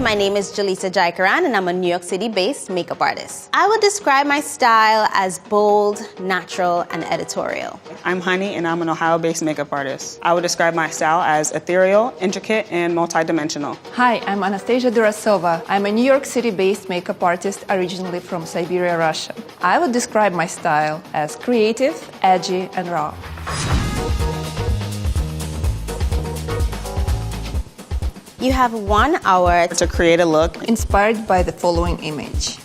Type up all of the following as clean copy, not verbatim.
My name is JAIKARAN and I'm a New York City-based makeup artist. I would describe my style as bold, natural, and editorial. I'm Honey and I'm an Ohio-based makeup artist. I would describe my style as ethereal, intricate, and multidimensional. Hi, I'm Anastasia DURASOVA. I'm a New York City-based makeup artist originally from Siberia, Russia. I would describe my style as creative, edgy, and raw. You have 1 hour To create a look Inspired by the following image.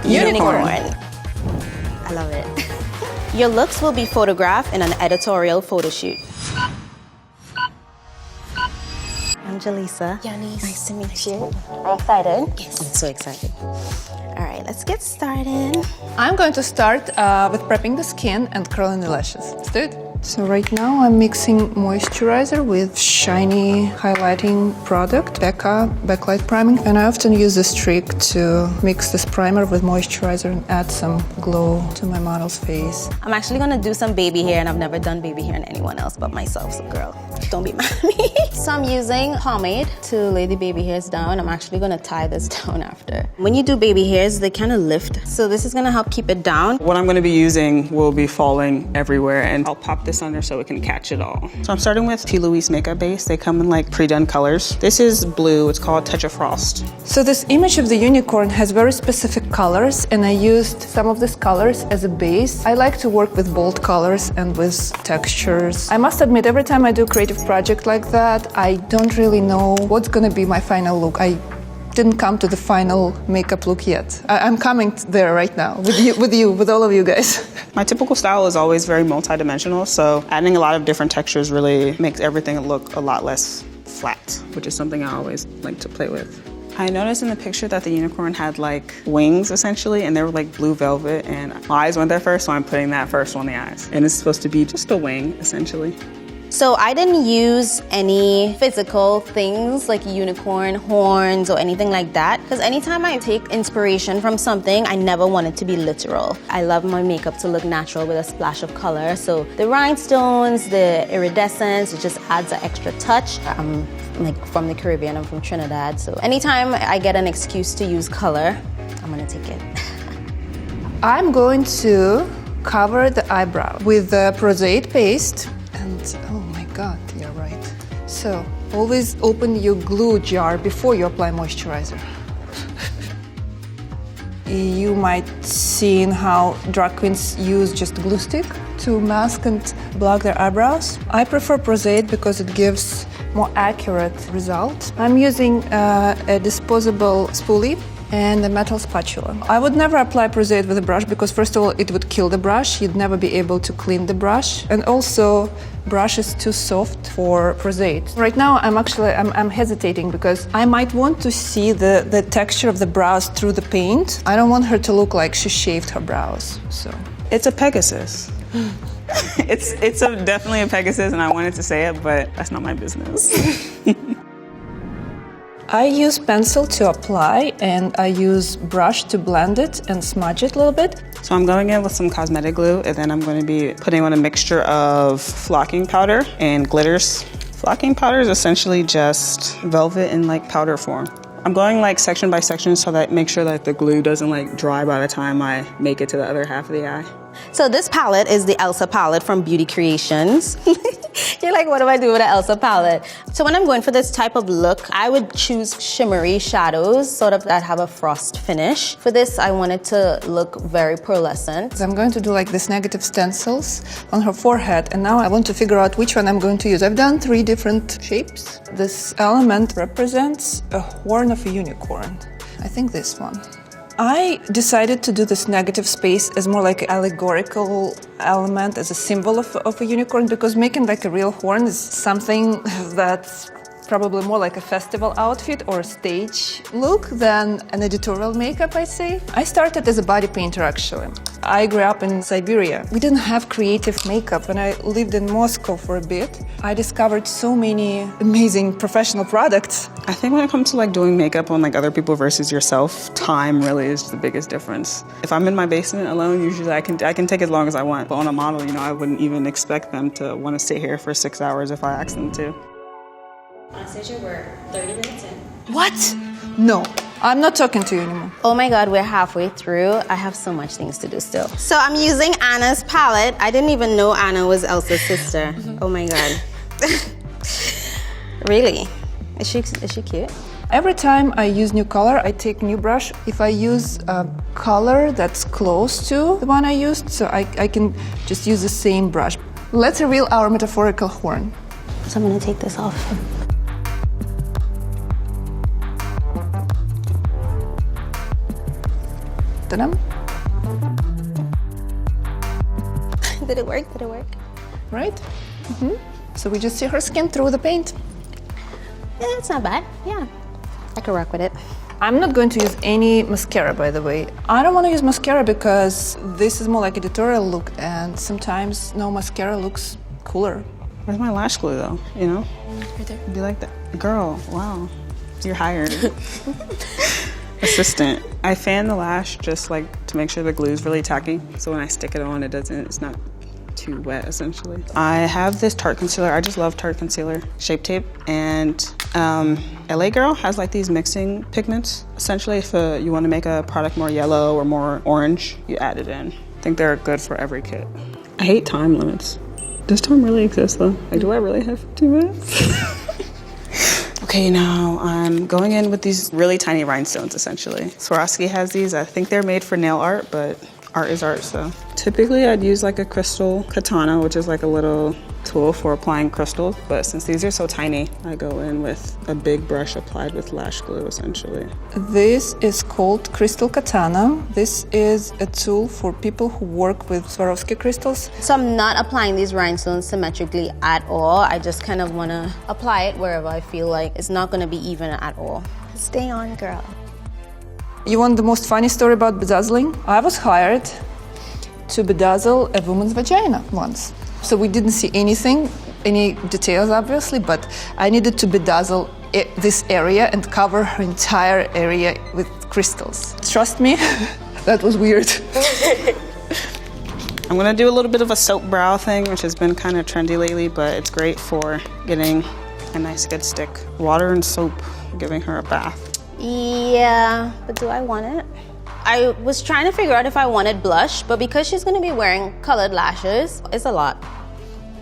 Unicorn. I love it. Your looks will be photographed in an editorial photo shoot. I'm Jaleesa. Janice. Nice to meet you. Are you excited? Yes. I'm so excited. All right, let's get started. I'm going to start with prepping the skin and curling the lashes. Let's do it. So right now I'm mixing moisturizer with shiny highlighting product, Becca Backlight Priming. And I often use this trick to mix this primer with moisturizer and add some glow to my model's face. I'm actually gonna do some baby hair, and I've never done baby hair on anyone else but myself, so girl, don't be mad at me. So I'm using pomade to lay the baby hairs down. I'm actually gonna tie this down after. When you do baby hairs, they kind of lift. So this is gonna help keep it down. What I'm going to be using will be falling everywhere, and I'll pop this under so it can catch it all. So I'm starting with P. Louise makeup base. They come in like pre-done colors. This is blue. It's called Touch of Frost. So this image of the unicorn has very specific colors, and I used some of these colors as a base. I like to work with bold colors and with textures. I must admit, every time I do a creative project like that, I don't really know what's gonna be my final look. I didn't come to the final makeup look yet. I'm coming there right now with all of you guys. My typical style is always very multidimensional, so adding a lot of different textures really makes everything look a lot less flat, which is something I always like to play with. I noticed in the picture that the unicorn had like wings essentially, and they were like blue velvet, and my eyes went there first, so I'm putting that first on the eyes. And it's supposed to be just a wing essentially. So I didn't use any physical things like unicorn horns or anything like that, because anytime I take inspiration from something, I never want it to be literal. I love my makeup to look natural with a splash of color. So the rhinestones, the iridescence, it just adds an extra touch. I'm like from the Caribbean, I'm from Trinidad. So anytime I get an excuse to use color, I'm gonna take it. I'm going to cover the eyebrow with the prosaic paste. And oh my God, you're right. So always open your glue jar before you apply moisturizer. You might see how drag queens use just glue stick to mask and block their eyebrows. I prefer prosaic because it gives more accurate result. I'm using a disposable spoolie and a metal spatula. I would never apply prosaic with a brush because first of all it would kill the brush. You'd never be able to clean the brush, and also brush is too soft for prosaic. Right now I'm hesitating because I might want to see the texture of the brows through the paint. I don't want her to look like she shaved her brows. So It's a Pegasus. It's definitely a Pegasus, and I wanted to say it, but that's not my business. I use pencil to apply, and I use brush to blend it and smudge it a little bit. So I'm going in with some cosmetic glue, and then I'm going to be putting on a mixture of flocking powder and glitters. Flocking powder is essentially just velvet in like powder form. I'm going like section by section so that make sure that the glue doesn't like dry by the time I make it to the other half of the eye. So this palette is the Elsa palette from Beauty Creations. You're like, what do I do with an Elsa palette? So when I'm going for this type of look, I would choose shimmery shadows, sort of that have a frost finish. For this, I wanted to look very pearlescent. I'm going to do like this negative stencils on her forehead, and now I want to figure out which one I'm going to use. I've done 3 different shapes. This element represents a horn of a unicorn. I think this one. I decided to do this negative space as more like an allegorical element, as a symbol of a unicorn, because making like a real horn is something that's probably more like a festival outfit or a stage look than an editorial makeup, I'd say. I started as a body painter, actually. I grew up in Siberia. We didn't have creative makeup. When I lived in Moscow for a bit, I discovered so many amazing professional products. I think when it comes to like doing makeup on like other people versus yourself, time really is the biggest difference. If I'm in my basement alone, usually I can take as long as I want. But on a model, I wouldn't even expect them to want to stay here for 6 hours if I asked them to. Anastasia, we're 30 minutes in. What? No, I'm not talking to you anymore. Oh my God, we're halfway through. I have so much things to do still. So I'm using Anna's palette. I didn't even know Anna was Elsa's sister. Oh my God. Really? Is she cute? Every time I use new color, I take new brush. If I use a color that's close to the one I used, so I can just use the same brush. Let's reveal our metaphorical horn. So I'm gonna take this off. Ta-da. Did it work? Did it work? Right? So we just see her skin through the paint. Yeah, it's not bad. Yeah, I could rock with it. I'm not going to use any mascara, by the way. I don't want to use mascara because this is more like editorial look, and sometimes no mascara looks cooler. Where's my lash glue though, you know? Right there. Do you like that? Girl, wow. You're hired. Assistant. I fan the lash just like to make sure the glue is really tacky. So when I stick it on, it's not too wet essentially. I have this Tarte concealer. I just love Tarte concealer. Shape Tape. And LA Girl has like these mixing pigments. Essentially, if you want to make a product more yellow or more orange, you add it in. I think they're good for every kit. I hate time limits. Does time really exist though? Like, do I really have 2 minutes? Okay, now I'm going in with these really tiny rhinestones, essentially. Swarovski has these. I think they're made for nail art, but art is art, so. Typically, I'd use like a crystal katana, which is like a little tool for applying crystals, but since these are so tiny, I go in with a big brush applied with lash glue, essentially. This is called Crystal Katana. This is a tool for people who work with Swarovski crystals. So I'm not applying these rhinestones symmetrically at all. I just kind of want to apply it wherever I feel like it's not going to be even at all. Stay on, girl. You want the most funny story about bedazzling? I was hired to bedazzle a woman's vagina once. So we didn't see anything, any details obviously, but I needed to bedazzle this area and cover her entire area with crystals. Trust me, that was weird. I'm gonna do a little bit of a soap brow thing, which has been kind of trendy lately, but it's great for getting a nice good stick. Water and soap, giving her a bath. Yeah, but do I want it? I was trying to figure out if I wanted blush, but because she's gonna be wearing colored lashes, it's a lot.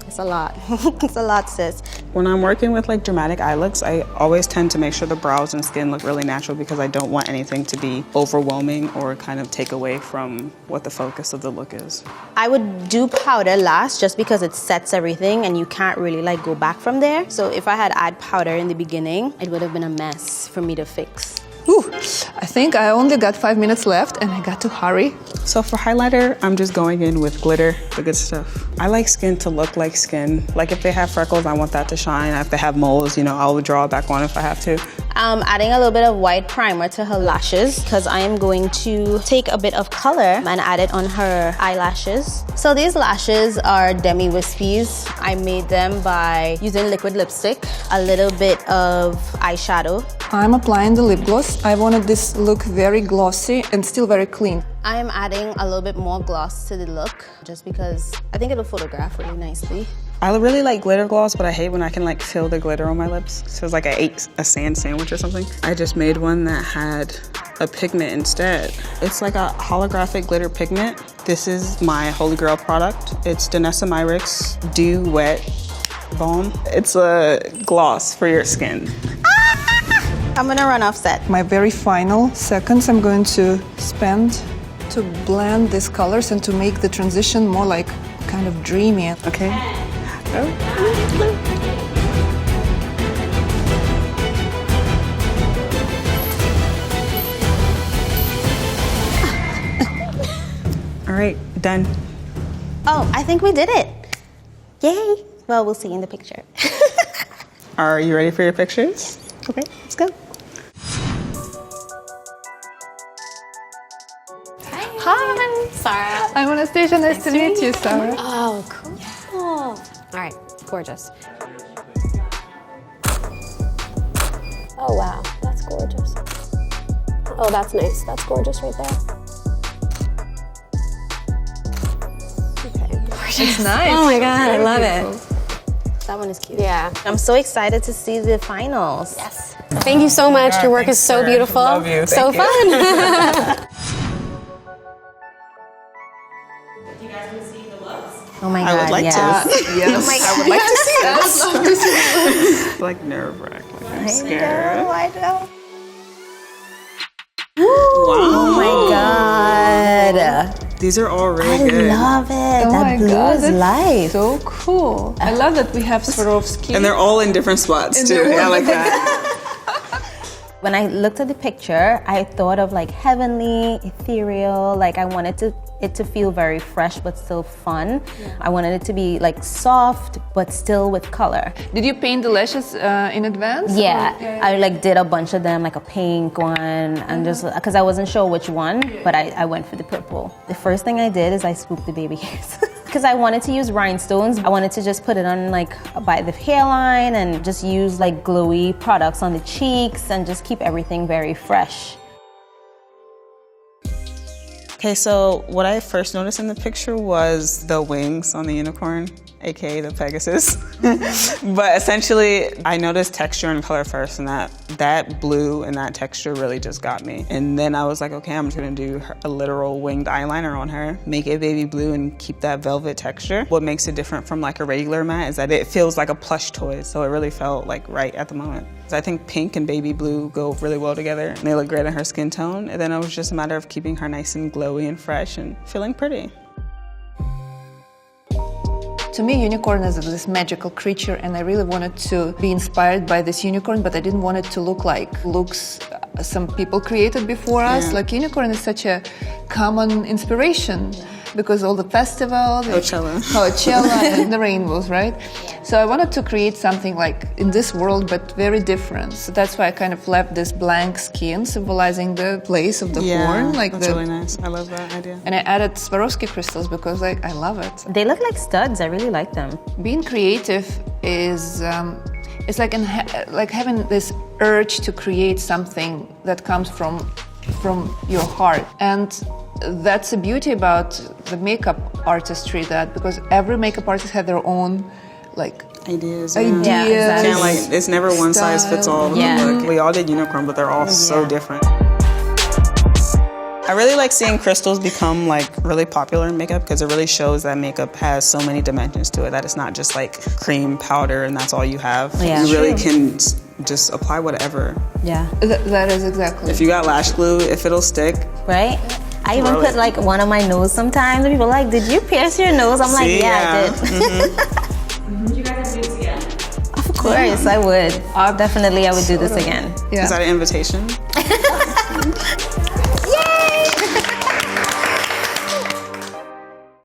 It's a lot. It's a lot, sis. When I'm working with like dramatic eye looks, I always tend to make sure the brows and skin look really natural because I don't want anything to be overwhelming or kind of take away from what the focus of the look is. I would do powder last just because it sets everything and you can't really like go back from there. So if I had add powder in the beginning, it would have been a mess for me to fix. Whew. I think I only got 5 minutes left and I got to hurry. So for highlighter, I'm just going in with glitter, the good stuff. I like skin to look like skin. Like if they have freckles, I want that to shine. If they have moles, you know, I'll draw it back on if I have to. I'm adding a little bit of white primer to her lashes because I am going to take a bit of color and add it on her eyelashes. So these lashes are demi wispies. I made them by using liquid lipstick, a little bit of eyeshadow. I'm applying the lip gloss. I wanted this look very glossy and still very clean. I am adding a little bit more gloss to the look just because I think it'll photograph really nicely. I really like glitter gloss, but I hate when I can like feel the glitter on my lips. So it's like I ate a sand sandwich or something. I just made one that had a pigment instead. It's like a holographic glitter pigment. This is my Holy Grail product. It's Danessa Myricks Dew Wet Balm. It's a gloss for your skin. I'm gonna run off set. My very final seconds I'm going to spend to blend these colors and to make the transition more like kind of dreamy. Okay. All right, done. Oh, I think we did it. Yay. Well, we'll see in the picture. Are you ready for your pictures? Okay, let's go. Hi, Sarra. I'm Anastasia. Nice to meet you, Sarra. Oh, cool. All right, gorgeous. Oh, wow, that's gorgeous. Oh, that's nice. That's gorgeous right there. Okay, gorgeous. It's nice. Oh my God, I love Beautiful. it. That one is cute. Yeah. I'm so excited to see the finals. Yes. Thank you so much. Your work is so beautiful. Love you. So Thank you. fun. Oh my I God, would like yes. to. Yes, I would like to see that. I would love to see that. Like nerve-wracking. I'm I scared. know, I know. Wow. Oh my God. These are all really I good. love it. Oh That my blue God, is that's life. so cool. I love that we have Swarovski. And they're all in different spots too. they're Yeah, I all- like that. When I looked at the picture, I thought of like heavenly, ethereal, like I wanted it to feel very fresh but still fun. Yeah. I wanted it to be like soft but still with color. Did you paint the lashes in advance? Yeah, Or- I like did a bunch of them, like a pink one, and just because I wasn't sure which one, but I went for the purple. The first thing I did is I swooped the baby hairs. Because I wanted to use rhinestones. I wanted to just put it on like by the hairline and just use like glowy products on the cheeks and just keep everything very fresh. Okay, so what I first noticed in the picture was the wings on the unicorn, aka the Pegasus. But essentially, I noticed texture and color first, and that blue and that texture really just got me. And then I was like, okay, I'm just gonna do a literal winged eyeliner on her, make it baby blue and keep that velvet texture. What makes it different from like a regular matte is that it feels like a plush toy, so it really felt like right at the moment. I think pink and baby blue go really well together, and they look great in her skin tone. And then it was just a matter of keeping her nice and glowy and fresh and feeling pretty. To me, unicorn is this magical creature, and I really wanted to be inspired by this unicorn, but I didn't want it to look like looks some people created before us. Yeah. Like unicorn is such a common inspiration because all the festivals, Coachella and the rainbows, right? So I wanted to create something like in this world, but very different. So that's why I kind of left this blank skin symbolizing the place of the horn. Like that's really nice. I love that idea. And I added Swarovski crystals because I love it. They look like studs. I really like them. Being creative is it's like like having this urge to create something that comes from your heart, and that's the beauty about the makeup artistry. That because every makeup artist had their own like ideas. Yeah, exactly. Can't, like, it's never one size fits all with Yeah. the look. We all did unicorn, but they're all so different. I really like seeing crystals become like really popular in makeup because it really shows that makeup has so many dimensions to it, that it's not just like cream, powder, and that's all you have. Yeah. You really can just apply whatever. Yeah. that is exactly. If you got lash glue, if it'll stick. Right? I even put like one on my nose sometimes, and people are like, did you pierce your nose? I'm like, yeah, I did. Would you guys do this again? Of course, I would. Definitely, I would do this again. Yeah. Is that an invitation? Yay!